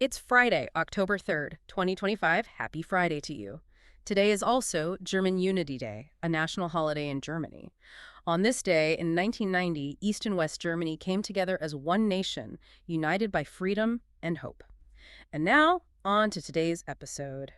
It's Friday, October 3rd, 2025. Happy Friday to you. Today is also German Unity Day, a national holiday in Germany. On this day, in 1990, East and West Germany came together as one nation, united by freedom and hope. And now, on to today's episode.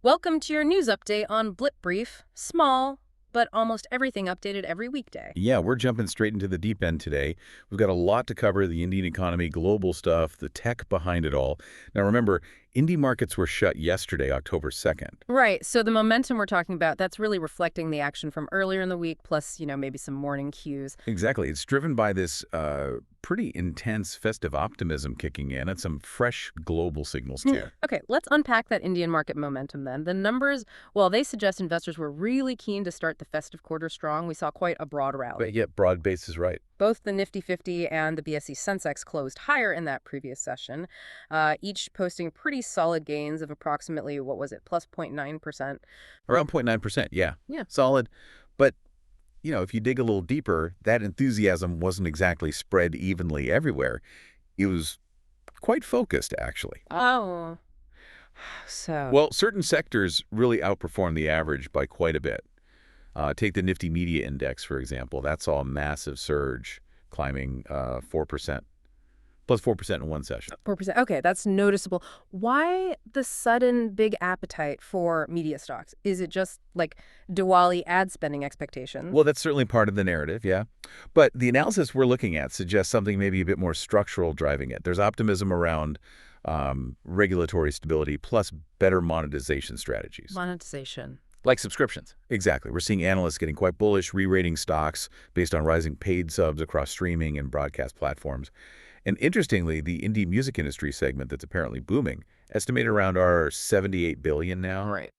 Welcome to your news update on Blip Brief. Small, but almost everything updated every weekday. Yeah, we're jumping straight into the deep end today. We've got a lot to cover: the Indian economy, global stuff, the tech behind it all. Now remember, Indie markets were shut yesterday, October 2nd. Right, so the momentum we're talking about, that's really reflecting the action from earlier in the week, plus, maybe some morning cues. Exactly. It's driven by this pretty intense festive optimism kicking in and some fresh global signals, too. Okay, let's unpack that Indian market momentum then. The numbers, well, they suggest investors were really keen to start the festive quarter strong. We saw quite a broad rally. But yet, broad base is right. Both the Nifty 50 and the BSE Sensex closed higher in that previous session, each posting pretty solid gains of approximately, what was it, plus 0.9%. Around 0.9%, yeah. Yeah. Solid. But, if you dig a little deeper, that enthusiasm wasn't exactly spread evenly everywhere. It was quite focused, actually. Oh, so... Well, certain sectors really outperformed the average by quite a bit. Take the Nifty Media Index, for example. That saw a massive surge, climbing 4%, plus 4% in one session. 4%. Okay, that's noticeable. Why the sudden big appetite for media stocks? Is it just like Diwali ad spending expectations? Well, that's certainly part of the narrative, yeah. But the analysis we're looking at suggests something maybe a bit more structural driving it. There's optimism around regulatory stability plus better monetization strategies. Monetization. Like subscriptions. Exactly. We're seeing analysts getting quite bullish, re-rating stocks based on rising paid subs across streaming and broadcast platforms. And interestingly, the indie music industry segment that's apparently booming, estimated around our $78 billion now. Right.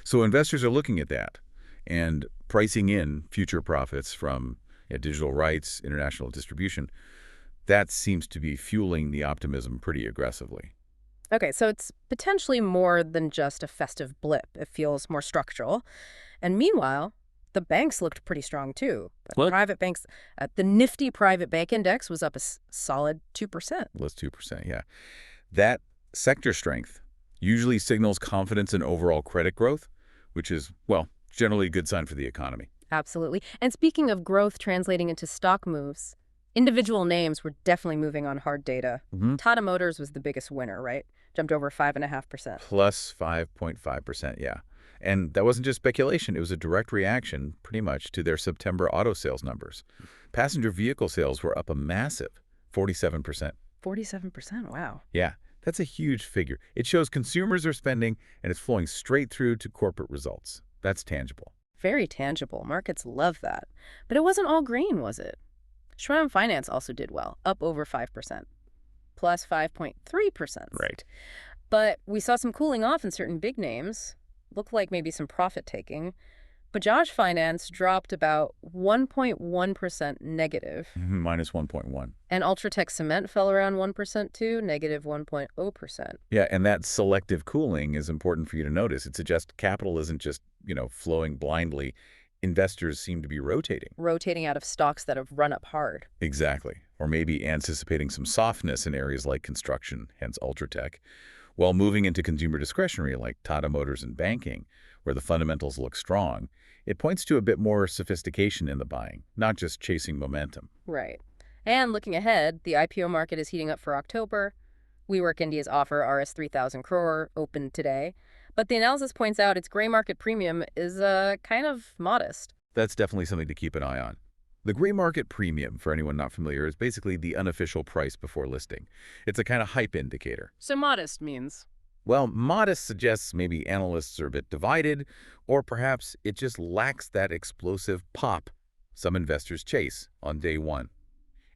So investors are looking at that and pricing in future profits from digital rights, international distribution. That seems to be fueling the optimism pretty aggressively. Okay, so it's potentially more than just a festive blip. It feels more structural. And meanwhile, the banks looked pretty strong, too. What? Private banks, the Nifty Private Bank Index was up a solid 2%. Plus 2%, yeah. That sector strength usually signals confidence in overall credit growth, which is, well, generally a good sign for the economy. Absolutely. And speaking of growth translating into stock moves, individual names were definitely moving on hard data. Tata Motors was the biggest winner, right? Jumped over 5.5%. Plus 5.5%, yeah. And that wasn't just speculation. It was a direct reaction, pretty much, to their September auto sales numbers. Passenger vehicle sales were up a massive 47%. 47%? Wow. Yeah, that's a huge figure. It shows consumers are spending, and it's flowing straight through to corporate results. That's tangible. Very tangible. Markets love that. But it wasn't all green, was it? Shriram Finance also did well, up over 5%, plus 5.3%. Right. But we saw some cooling off in certain big names. Looked like maybe some profit-taking. Bajaj Finance dropped about 1.1% negative. Minus 1.1. And Ultratech Cement fell around 1% too, negative 1.0%. Yeah, and that selective cooling is important for you to notice. It suggests capital isn't just, flowing blindly. Investors seem to be rotating. Rotating out of stocks that have run up hard. Exactly. Or maybe anticipating some softness in areas like construction, hence Ultratech, while moving into consumer discretionary like Tata Motors and banking, where the fundamentals look strong. It points to a bit more sophistication in the buying, not just chasing momentum. Right. And looking ahead, the IPO market is heating up for October. WeWork India's offer, RS 3,000 crore, opened today. But the analysis points out its gray market premium is kind of modest. That's definitely something to keep an eye on. The gray market premium, for anyone not familiar, is basically the unofficial price before listing. It's a kind of hype indicator. So modest means? Well, modest suggests maybe analysts are a bit divided, or perhaps it just lacks that explosive pop some investors chase on day one.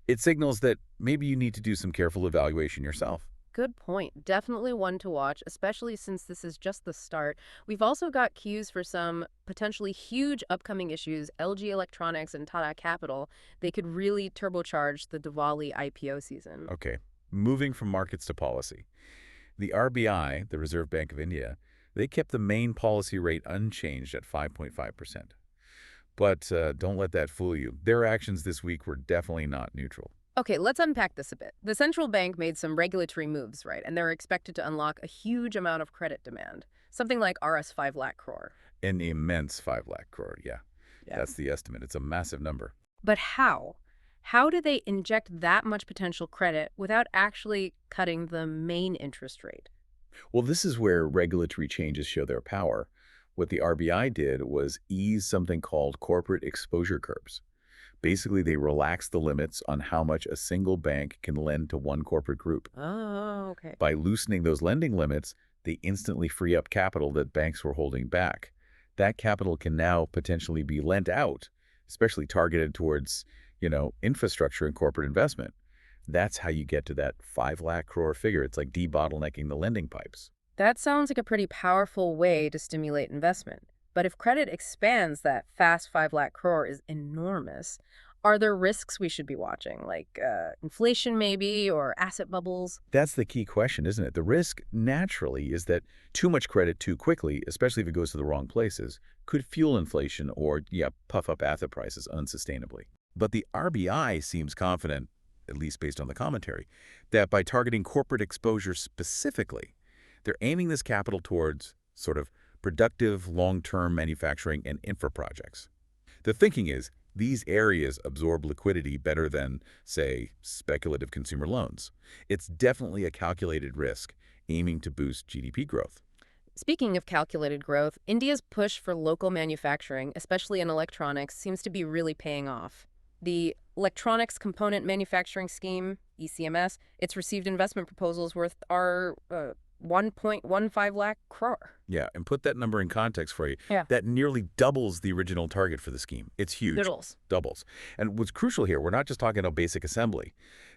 It signals that maybe you need to do some careful evaluation yourself. Good point. Definitely one to watch, especially since this is just the start. We've also got cues for some potentially huge upcoming issues. LG Electronics and Tata Capital, they could really turbocharge the Diwali IPO season. Okay, moving from markets to policy. The RBI, the Reserve Bank of India, they kept the main policy rate unchanged at 5.5%. But don't let that fool you. Their actions this week were definitely not neutral. Okay, let's unpack this a bit. The central bank made some regulatory moves, right? And they're expected to unlock a huge amount of credit demand, something like RS 5 lakh crore. An immense 5 lakh crore, yeah. Yeah. That's the estimate. It's a massive number. But how? How do they inject that much potential credit without actually cutting the main interest rate? Well, this is where regulatory changes show their power. What the RBI did was ease something called corporate exposure curbs. Basically, they relaxed the limits on how much a single bank can lend to one corporate group. Oh, okay. By loosening those lending limits, they instantly free up capital that banks were holding back. That capital can now potentially be lent out, especially targeted towards, infrastructure and corporate investment. That's how you get to that 5 lakh crore figure. It's like debottlenecking the lending pipes. That sounds like a pretty powerful way to stimulate investment. But if credit expands, that fast 5 lakh crore is enormous. Are there risks we should be watching, like inflation maybe, or asset bubbles? That's the key question, isn't it? The risk, naturally, is that too much credit too quickly, especially if it goes to the wrong places, could fuel inflation or, puff up asset prices unsustainably. But the RBI seems confident, at least based on the commentary, that by targeting corporate exposure specifically, they're aiming this capital towards sort of productive long-term manufacturing and infra projects. The thinking is these areas absorb liquidity better than, say, speculative consumer loans. It's definitely a calculated risk, aiming to boost GDP growth. Speaking of calculated growth, India's push for local manufacturing, especially in electronics, seems to be really paying off. The Electronics Component Manufacturing Scheme, ECMS, it's received investment proposals worth our 1.15 lakh crore. Yeah, and put that number in context for you. Yeah. That nearly doubles the original target for the scheme. It's huge. Doodles. Doubles. And what's crucial here, we're not just talking about basic assembly.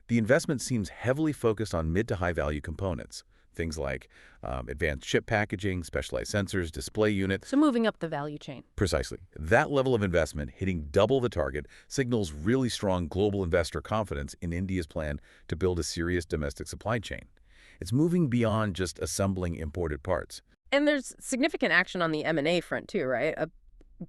The investment seems heavily focused on mid to high value components. Things like advanced chip packaging, specialized sensors, display units. So moving up the value chain. Precisely. That level of investment, hitting double the target, signals really strong global investor confidence in India's plan to build a serious domestic supply chain. It's moving beyond just assembling imported parts. And there's significant action on the M&A front too, right? A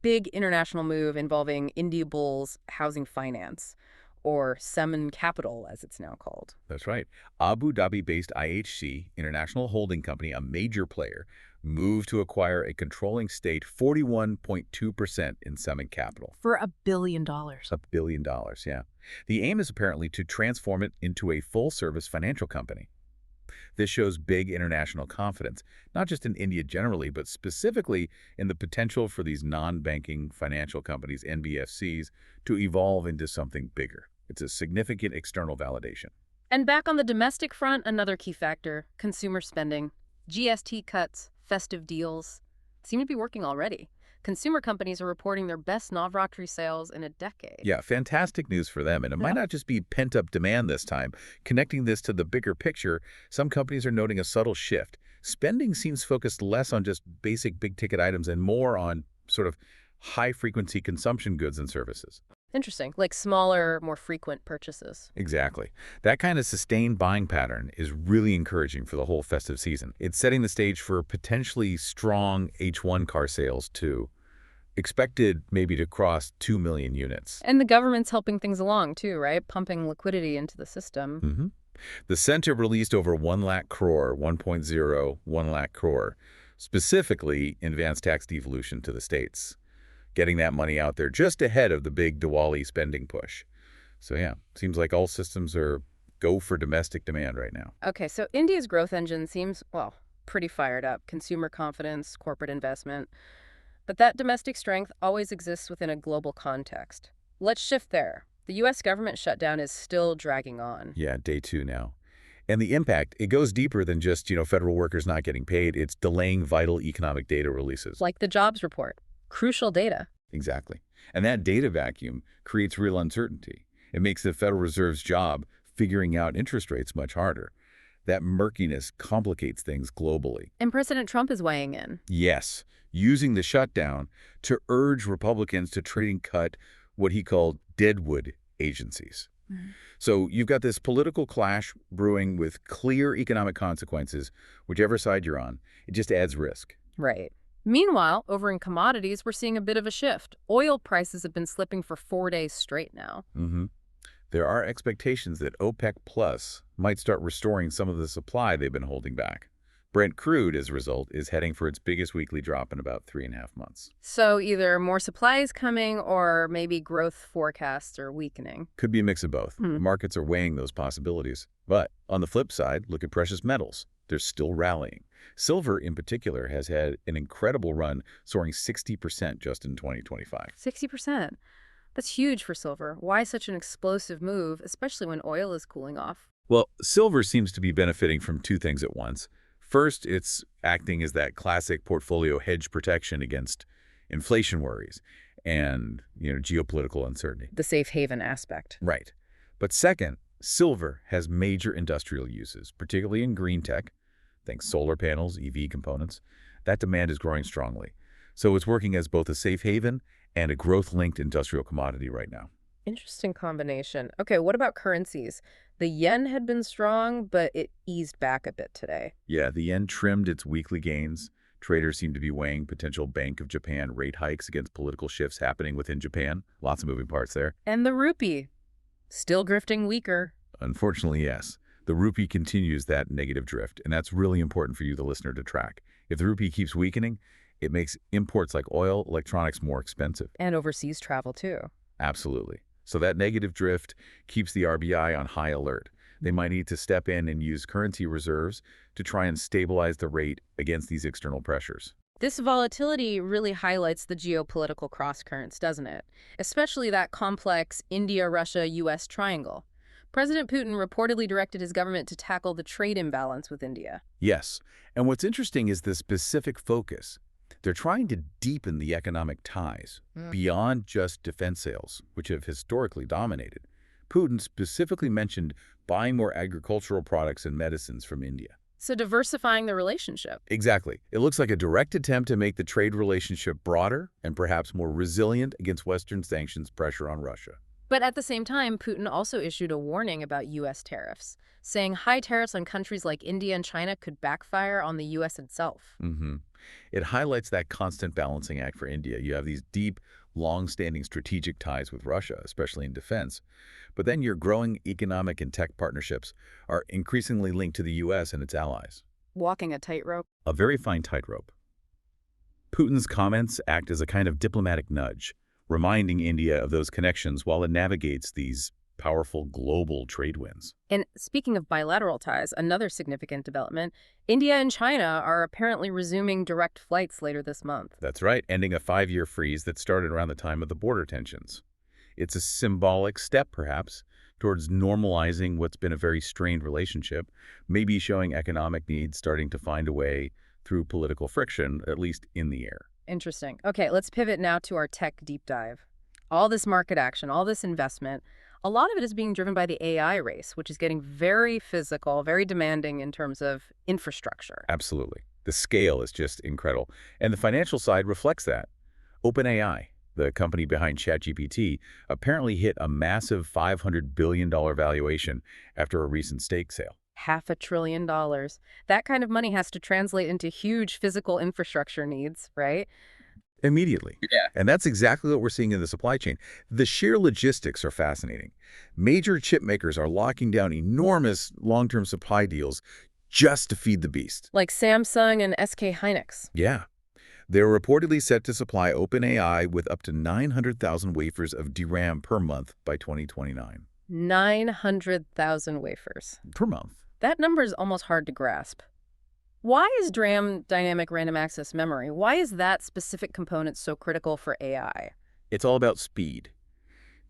big international move involving India Bull's housing finance, or Semen Capital, as it's now called. That's right. Abu Dhabi-based IHC, International Holding Company, a major player, moved to acquire a controlling stake 41.2% in Semen Capital. For $1 billion. $1 billion, yeah. The aim is apparently to transform it into a full-service financial company. This shows big international confidence, not just in India generally, but specifically in the potential for these non-banking financial companies, NBFCs, to evolve into something bigger. It's a significant external validation. And back on the domestic front, another key factor, consumer spending. GST cuts, festive deals, seem to be working already. Consumer companies are reporting their best Navratri sales in a decade. Yeah, fantastic news for them. And it might not just be pent-up demand this time. Connecting this to the bigger picture, some companies are noting a subtle shift. Spending seems focused less on just basic big-ticket items and more on sort of high-frequency consumption goods and services. Interesting, like smaller, more frequent purchases. Exactly. That kind of sustained buying pattern is really encouraging for the whole festive season. It's setting the stage for potentially strong H1 car sales, too. Expected maybe to cross 2 million units. And the government's helping things along, too, right? Pumping liquidity into the system. The center released over 1 lakh crore, 1.0, 1 lakh crore, specifically in advanced tax devolution to the states, getting that money out there just ahead of the big Diwali spending push. So yeah, seems like all systems are go for domestic demand right now. Okay, so India's growth engine seems, well, pretty fired up. Consumer confidence, corporate investment. But that domestic strength always exists within a global context. Let's shift there. The U.S. government shutdown is still dragging on. Yeah, day 2 now. And the impact, it goes deeper than just, federal workers not getting paid. It's delaying vital economic data releases. Like the jobs report. Crucial data. Exactly. And that data vacuum creates real uncertainty. It makes the Federal Reserve's job figuring out interest rates much harder. That murkiness complicates things globally. And President Trump is weighing in. Yes, using the shutdown to urge Republicans to try and cut what he called deadwood agencies. So you've got this political clash brewing with clear economic consequences, whichever side you're on. It just adds risk. Right. Meanwhile, over in commodities, we're seeing a bit of a shift. Oil prices have been slipping for 4 days straight now. There are expectations that OPEC Plus might start restoring some of the supply they've been holding back. Brent crude, as a result, is heading for its biggest weekly drop in about 3.5 months. So either more supply is coming or maybe growth forecasts are weakening. Could be a mix of both. Hmm. Markets are weighing those possibilities. But on the flip side, look at precious metals. They're still rallying. Silver, in particular, has had an incredible run, soaring 60% just in 2025. 60%. That's huge for silver. Why such an explosive move, especially when oil is cooling off? Well, silver seems to be benefiting from two things at once. First, it's acting as that classic portfolio hedge protection against inflation worries and, geopolitical uncertainty. The safe haven aspect. Right. But second, silver has major industrial uses, particularly in green tech. Think solar panels, EV components. That demand is growing strongly. So it's working as both a safe haven and a growth-linked industrial commodity right now. Interesting combination. Okay, what about currencies? The yen had been strong, but it eased back a bit today. Yeah, the yen trimmed its weekly gains. Traders seem to be weighing potential Bank of Japan rate hikes against political shifts happening within Japan. Lots of moving parts there. And the rupee, still drifting weaker. Unfortunately, yes. The rupee continues that negative drift, and that's really important for you, the listener, to track. If the rupee keeps weakening, it makes imports like oil, electronics more expensive. And overseas travel, too. Absolutely. So that negative drift keeps the RBI on high alert. They might need to step in and use currency reserves to try and stabilize the rate against these external pressures. This volatility really highlights the geopolitical crosscurrents, doesn't it? Especially that complex India-Russia-US triangle. President Putin reportedly directed his government to tackle the trade imbalance with India. Yes, and what's interesting is the specific focus. They're trying to deepen the economic ties beyond just defense sales, which have historically dominated. Putin specifically mentioned buying more agricultural products and medicines from India. So diversifying the relationship. Exactly. It looks like a direct attempt to make the trade relationship broader and perhaps more resilient against Western sanctions pressure on Russia. But at the same time, Putin also issued a warning about U.S. tariffs, saying high tariffs on countries like India and China could backfire on the U.S. itself. It highlights that constant balancing act for India. You have these deep, long-standing strategic ties with Russia, especially in defense. But then your growing economic and tech partnerships are increasingly linked to the U.S. and its allies. Walking a tightrope. A very fine tightrope. Putin's comments act as a kind of diplomatic nudge, reminding India of those connections while it navigates these powerful global trade winds. And speaking of bilateral ties, another significant development, India and China are apparently resuming direct flights later this month. That's right, ending a 5-year freeze that started around the time of the border tensions. It's a symbolic step, perhaps, towards normalizing what's been a very strained relationship, maybe showing economic needs starting to find a way through political friction, at least in the air. Interesting. Okay, let's pivot now to our tech deep dive. All this market action, all this investment, a lot of it is being driven by the AI race, which is getting very physical, very demanding in terms of infrastructure. Absolutely. The scale is just incredible. And the financial side reflects that. OpenAI, the company behind ChatGPT, apparently hit a massive $500 billion valuation after a recent stake sale. $500 billion. That kind of money has to translate into huge physical infrastructure needs, right? Immediately. Yeah. And that's exactly what we're seeing in the supply chain. The sheer logistics are fascinating. Major chip makers are locking down enormous long-term supply deals just to feed the beast. Like Samsung and SK Hynix. Yeah. They're reportedly set to supply OpenAI with up to 900,000 wafers of DRAM per month by 2029. 900,000 wafers. Per month. That number is almost hard to grasp. Why is DRAM, dynamic random access memory, why is that specific component so critical for AI? It's all about speed.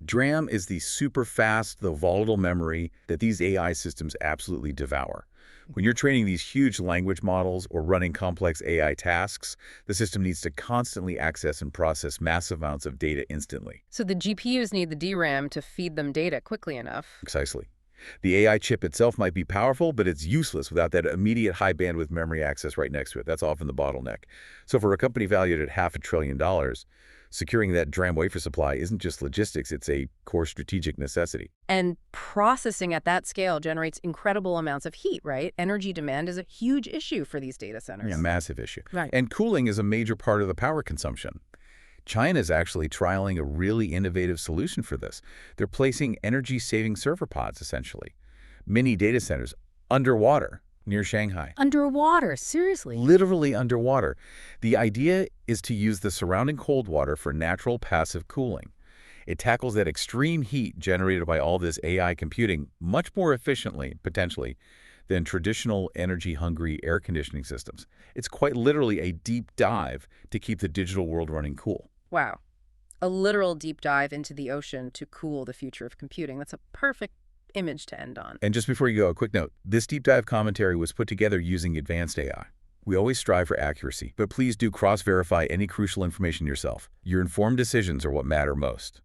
DRAM is the super fast, though volatile memory that these AI systems absolutely devour. When you're training these huge language models or running complex AI tasks, the system needs to constantly access and process massive amounts of data instantly. So the GPUs need the DRAM to feed them data quickly enough. Precisely. The AI chip itself might be powerful, but it's useless without that immediate high bandwidth memory access right next to it. That's often the bottleneck. So for a company valued at $500 billion, securing that DRAM wafer supply isn't just logistics, it's a core strategic necessity. And processing at that scale generates incredible amounts of heat, right? Energy demand is a huge issue for these data centers. Yeah, massive issue. Right. And cooling is a major part of the power consumption. China's actually trialing a really innovative solution for this. They're placing energy-saving server pods, essentially. Mini data centers underwater near Shanghai. Underwater, seriously? Literally underwater. The idea is to use the surrounding cold water for natural passive cooling. It tackles that extreme heat generated by all this AI computing much more efficiently, potentially, than traditional energy-hungry air conditioning systems. It's quite literally a deep dive to keep the digital world running cool. Wow. A literal deep dive into the ocean to cool the future of computing. That's a perfect image to end on. And just before you go, a quick note. This deep dive commentary was put together using advanced AI. We always strive for accuracy, but please do cross-verify any crucial information yourself. Your informed decisions are what matter most.